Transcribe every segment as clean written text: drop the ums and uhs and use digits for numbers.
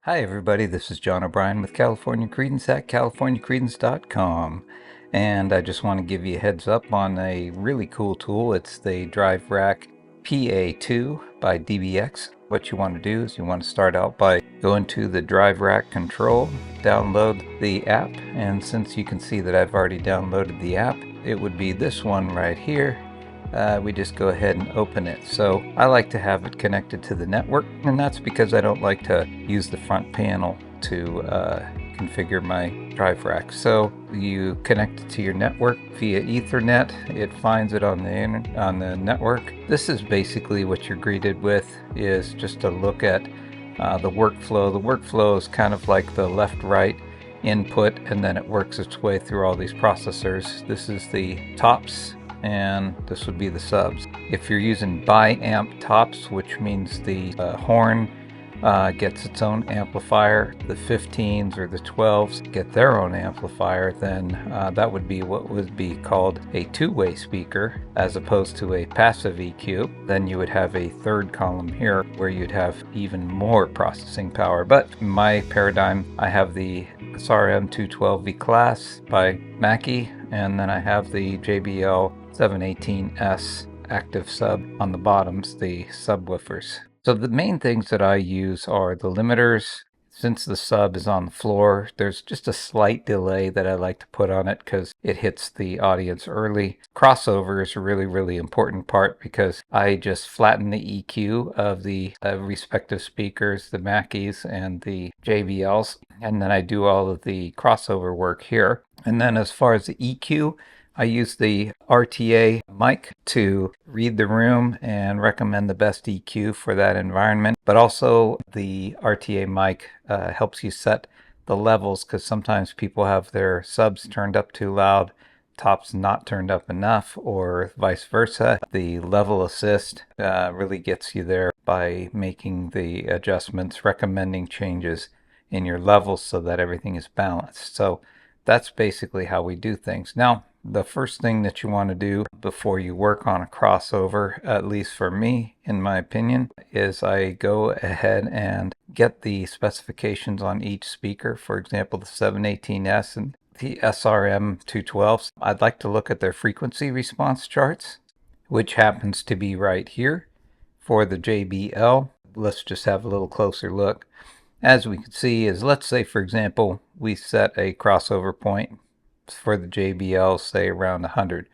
Hi everybody, this is John O'Brien with California Credence at californiacredence.com, and I just want to give you a heads up on a really cool tool. It's the Driverack PA2 by DBX. What you want to do is you want to start out by going to the Driverack control, download the app, and since you can see that I've already downloaded the app, it would be this one right here. We just go ahead and open it. So I like to have it connected to the network, and that's because I don't like to use the front panel to configure my drive rack. So you connect it to your network via Ethernet. It finds it on the network. This is basically what you're greeted with, is just a look at the workflow. The workflow is kind of like the left-right input, and then it works its way through all these processors. This is the tops, and this would be the subs. If you're using bi-amp tops, which means the horn gets its own amplifier, the 15s or the 12s get their own amplifier, then that would be what would be called a two-way speaker as opposed to a passive EQ. Then you would have a third column here where you'd have even more processing power. But in my paradigm, I have the SRM 212V class by Mackie, and then I have the JBL 718S active sub on the bottoms, the subwoofers. So the main things that I use are the limiters. Since the sub is on the floor, there's just a slight delay that I like to put on it because it hits the audience early. Crossover is a really important part because I just flatten the EQ of the respective speakers, the Mackies and the JBLs, and then I do all of the crossover work here. And then as far as the EQ, I use the RTA mic to read the room and recommend the best EQ for that environment. But also the RTA mic helps you set the levels, because sometimes people have their subs turned up too loud, tops not turned up enough, or vice versa. The level assist really gets you there by making the adjustments, recommending changes in your levels so that everything is balanced. So that's basically how we do things. Now, the first thing that you want to do before you work on a crossover, at least for me, in my opinion, is I go ahead and get the specifications on each speaker. For example, the 718S and the SRM 212s. I'd like to look at their frequency response charts, which happens to be right here. For the JBL, let's just have a little closer look. As we can see is, let's say, for example, we set a crossover point for the JBL, say around 100.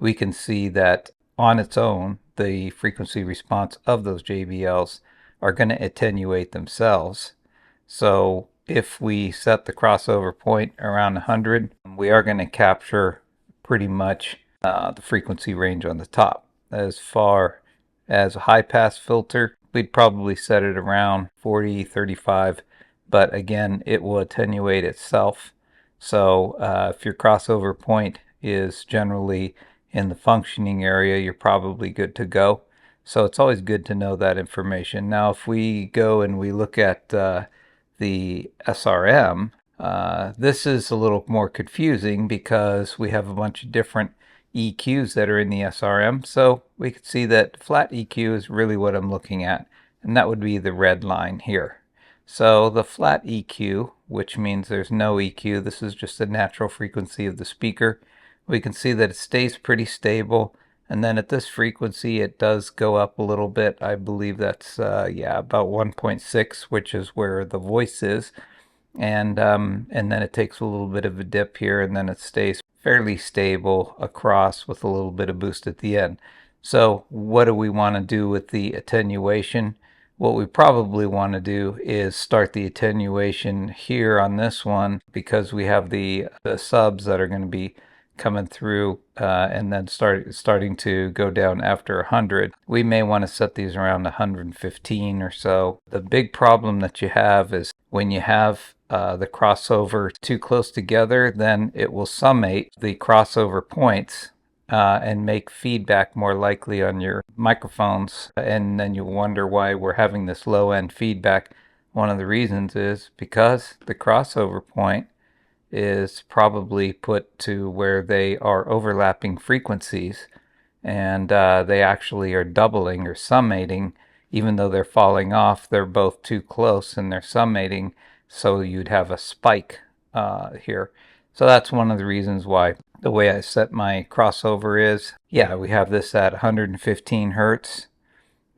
We can see that on its own, the frequency response of those JBLs are going to attenuate themselves. So if we set the crossover point around 100, we are going to capture pretty much the frequency range on the top. As far as a high pass filter, we'd probably set it around 40, 35, but again, it will attenuate itself. So if your crossover point is generally in the functioning area, you're probably good to go. So it's always good to know that information. Now, if we go and we look at the SRM, this is a little more confusing because we have a bunch of different EQs that are in the SRM. So we can see that flat EQ is really what I'm looking at, and that would be the red line here. So the flat EQ, which means there's no EQ, this is just the natural frequency of the speaker. We can see that it stays pretty stable, and then at this frequency it does go up a little bit. I believe that's about 1.6, which is where the voice is, and then it takes a little bit of a dip here, and then it stays fairly stable across with a little bit of boost at the end. So what do we want to do with the attenuation? What we probably want to do is start the attenuation here on this one, because we have the subs that are going to be coming through and then starting to go down after 100. We may want to set these around 115 or so. The big problem that you have is when you have the crossover too close together, then it will summate the crossover points and make feedback more likely on your microphones, and then you wonder why we're having this low end feedback. One of the reasons is because the crossover point is probably put to where they are overlapping frequencies, and they actually are doubling or summating even though they're falling off, they're both too close and they're summating, so you'd have a spike here. So that's one of the reasons why the way I set my crossover is, yeah, we have this at 115 hertz,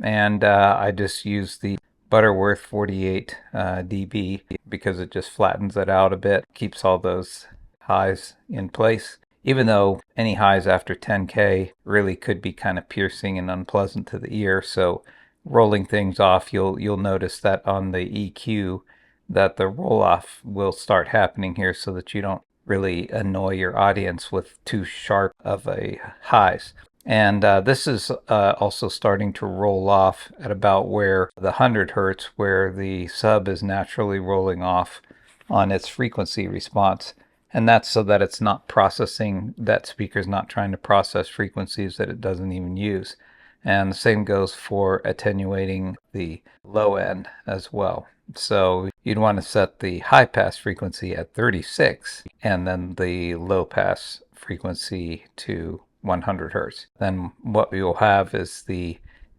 and I just use the Butterworth 48 dB because it just flattens it out a bit, keeps all those highs in place. Even though any highs after 10K really could be kind of piercing and unpleasant to the ear, so rolling things off, you'll notice that on the EQ that the roll off will start happening here, so that you don't really annoy your audience with too sharp of a highs. And this is also starting to roll off at about where the 100 hertz, where the sub is naturally rolling off on its frequency response. And that's so that it's not processing, that speaker's not trying to process frequencies that it doesn't even use. And the same goes for attenuating the low end as well. So you'd want to set the high pass frequency at 36 and then the low pass frequency to 100 hertz. Then what we will have is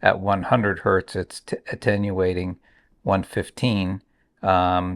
at 100 hertz, it's attenuating 115.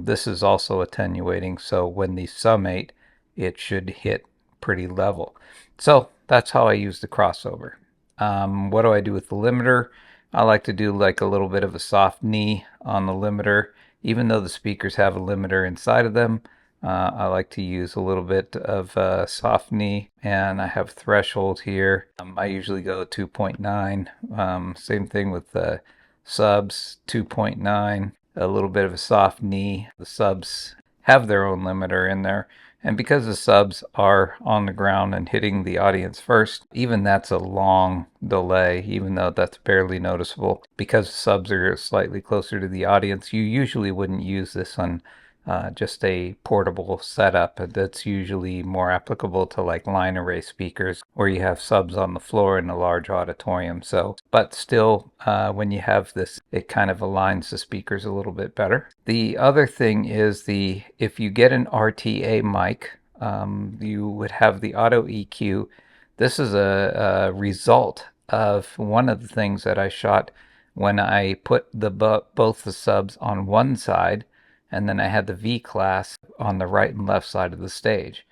This is also attenuating, so when these summate, it should hit pretty level. So that's how I use the crossover. What do I do with the limiter? I like to do like a little bit of a soft knee on the limiter. Even though the speakers have a limiter inside of them, I like to use a little bit of soft knee, and I have threshold here. I usually go 2.9. Same thing with the subs, 2.9. A little bit of a soft knee. The subs have their own limiter in there. And because the subs are on the ground and hitting the audience first, even that's a long delay, even though that's barely noticeable. Because subs are slightly closer to the audience, you usually wouldn't use this on just a portable setup. That's usually more applicable to like line array speakers where you have subs on the floor in a large auditorium. So, but still, when you have this, it kind of aligns the speakers a little bit better. The other thing is if you get an RTA mic, you would have the auto EQ. This is a result of one of the things that I shot when I put both the subs on one side, and then I had the V class on the right and left side of the stage.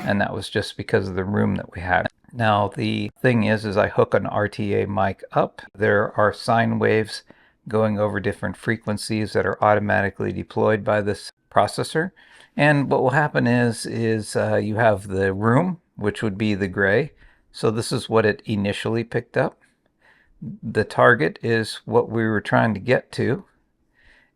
And that was just because of the room that we had. Now the thing is I hook an RTA mic up. There are sine waves going over different frequencies that are automatically deployed by this processor. And what will happen is you have the room, which would be the gray. So this is what it initially picked up. The target is what we were trying to get to.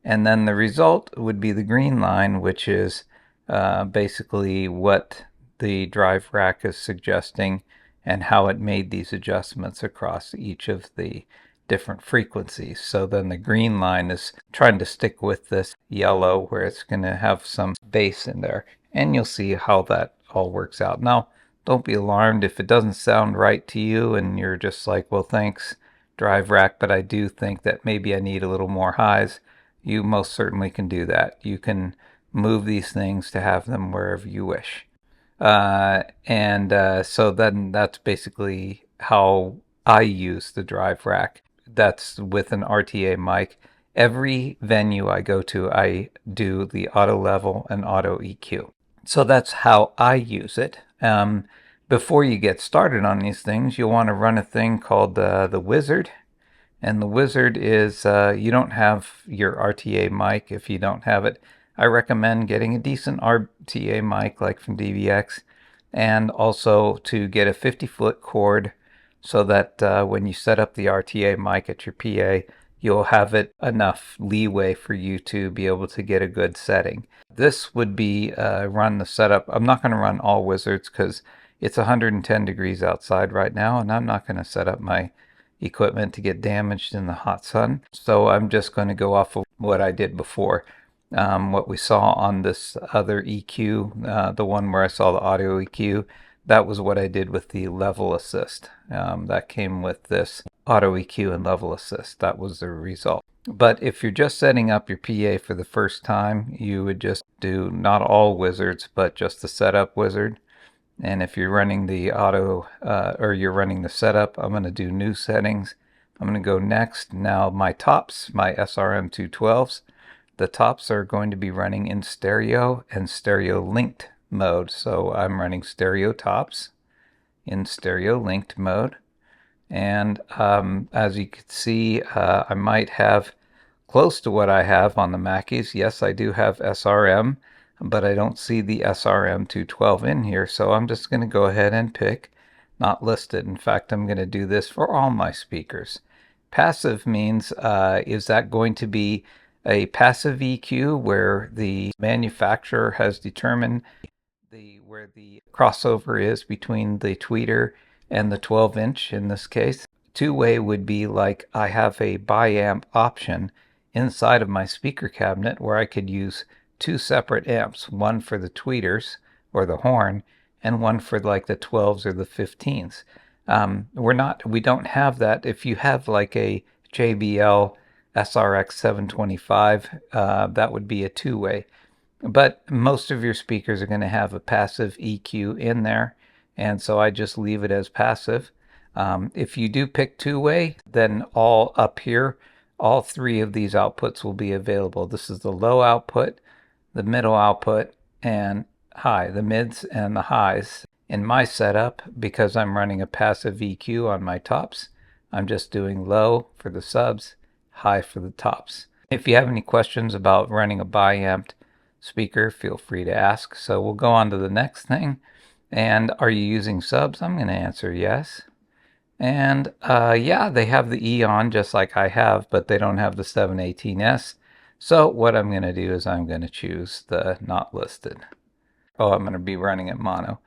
And then the result would be the green line, which is basically what the Driverack is suggesting and how it made these adjustments across each of the different frequencies. So then the green line is trying to stick with this yellow where it's going to have some bass in there. And you'll see how that all works out. Now, don't be alarmed if it doesn't sound right to you and you're just like, well, thanks, Driverack, but I do think that maybe I need a little more highs. You most certainly can do that. You can move these things to have them wherever you wish. So then that's basically how I use the Driverack. That's with an RTA mic. Every venue I go to, I do the auto level and auto EQ. So that's how I use it. Before you get started on these things, you'll want to run a thing called the Wizard. And the Wizard is, you don't have your RTA mic if you don't have it. I recommend getting a decent RTA mic like from DVX, and also to get a 50-foot cord so that when you set up the RTA mic at your PA, you'll have it enough leeway for you to be able to get a good setting. This would be run the setup. I'm not going to run all Wizards because it's 110 degrees outside right now, and I'm not going to set up my equipment to get damaged in the hot sun. So I'm just going to go off of what I did before. What we saw on this other EQ, the one where I saw the audio EQ, that was what I did with the level assist. That came with this auto EQ and level assist. That was the result. But if you're just setting up your PA for the first time, you would just do not all wizards, but just the setup wizard. And if you're running the auto or you're running the setup, I'm going to do new settings. I'm going to go next. Now my tops, my SRM 212s, the tops are going to be running in stereo and stereo linked mode. So I'm running stereo tops in stereo linked mode. And as you can see, I might have close to what I have on the Mackies. Yes, I do have SRM, but I don't see the SRM 212 in here, so I'm just going to go ahead and pick not listed. In fact, I'm going to do this for all my speakers. Passive means, is that going to be a passive EQ where the manufacturer has determined where the crossover is between the tweeter and the 12-inch in this case? Two-way would be like I have a bi-amp option inside of my speaker cabinet where I could use two separate amps, one for the tweeters or the horn and one for like the 12s or the 15s. We don't have that. If you have like a JBL SRX 725, that would be a two-way. But most of your speakers are going to have a passive EQ in there, and so I just leave it as passive. If you do pick two-way, then all up here, all three of these outputs will be available. This is the low output, the middle output, and high, the mids and the highs. In my setup, because I'm running a passive EQ on my tops, I'm just doing low for the subs, high for the tops. If you have any questions about running a bi-amped speaker, feel free to ask. So we'll go on to the next thing. And are you using subs? I'm going to answer yes. And yeah, they have the E on just like I have, but they don't have the 718S. So what I'm going to do is I'm going to choose the not listed. Oh, I'm going to be running it mono.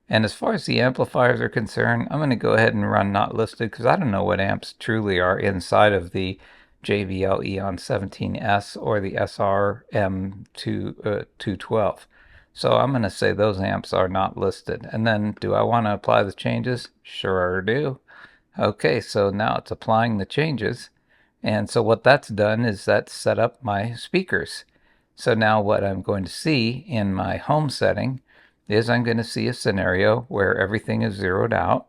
And as far as the amplifiers are concerned, I'm going to go ahead and run not listed because I don't know what amps truly are inside of the JBL Eon 17S or the SRM 212. So I'm going to say those amps are not listed. And then do I want to apply the changes? Sure do. Okay, so now it's applying the changes. And so what that's done is that's set up my speakers. So now what I'm going to see in my home setting is I'm going to see a scenario where everything is zeroed out.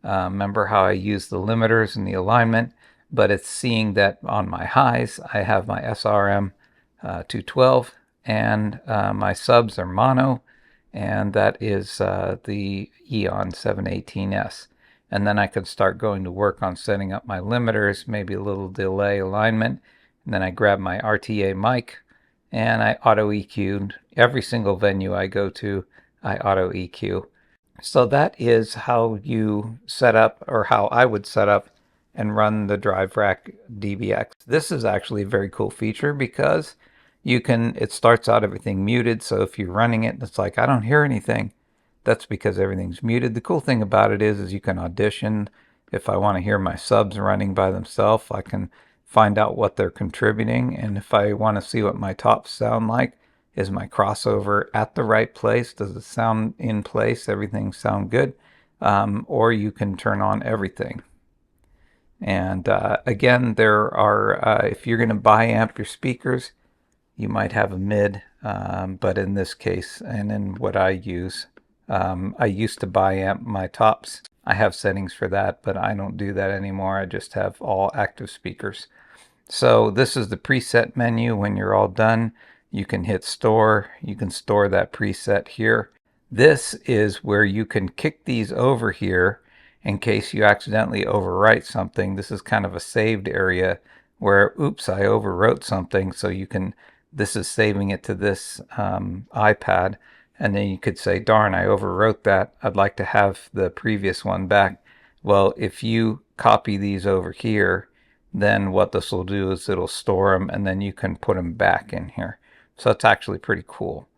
Remember how I used the limiters and the alignment, but it's seeing that on my highs, I have my SRM 212 and my subs are mono, and that is the Eon 718S. And then I could start going to work on setting up my limiters, maybe a little delay alignment. And then I grab my RTA mic and I auto EQ'd every single venue I go to. I auto EQ. So that is how you set up, or how I would set up and run the Driverack DBX. This is actually a very cool feature because it starts out everything muted. So if you're running it and it's like, I don't hear anything, that's because everything's muted. The cool thing about it is you can audition. If I want to hear my subs running by themselves, I can find out what they're contributing. And if I want to see what my tops sound like, is my crossover at the right place? Does it sound in place? Everything sound good? Or you can turn on everything. And again, there are, if you're going to bi-amp your speakers, you might have a mid, but in this case, and in what I use, I used to bi-amp my tops. I have settings for that, but I don't do that anymore. I just have all active speakers. So this is the preset menu. When you're all done, you can hit store. You can store that preset here. This is where you can kick these over here in case you accidentally overwrite something. This is kind of a saved area where, oops, I overwrote something. So you can, this is saving it to this iPad. And then you could say, darn, I overwrote that. I'd like to have the previous one back. Well, if you copy these over here, then what this will do is it'll store them and then you can put them back in here. So it's actually pretty cool.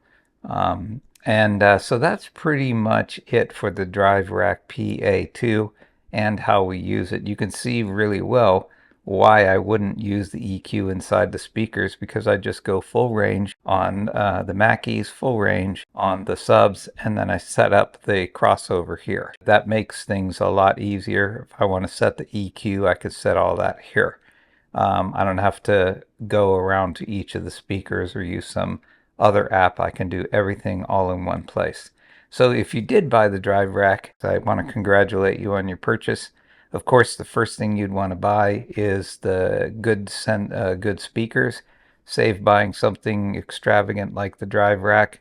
So that's pretty much it for the Driverack PA2 and how we use it. You can see really well why I wouldn't use the EQ inside the speakers, because I just go full range on the Mackeys, full range on the subs, and then I set up the crossover here. That makes things a lot easier. If I want to set the EQ, I could set all that here. I don't have to go around to each of the speakers or use some other app. I can do everything all in one place. So if you did buy the Driverack, I want to congratulate you on your purchase. Of course, the first thing you'd want to buy is the good speakers. Save buying something extravagant like the Driverack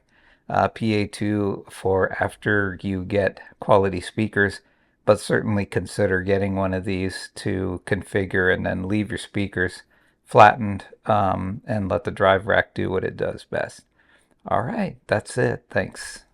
PA2 for after you get quality speakers, but certainly consider getting one of these to configure and then leave your speakers flattened and let the Driverack do what it does best. All right, that's it. Thanks.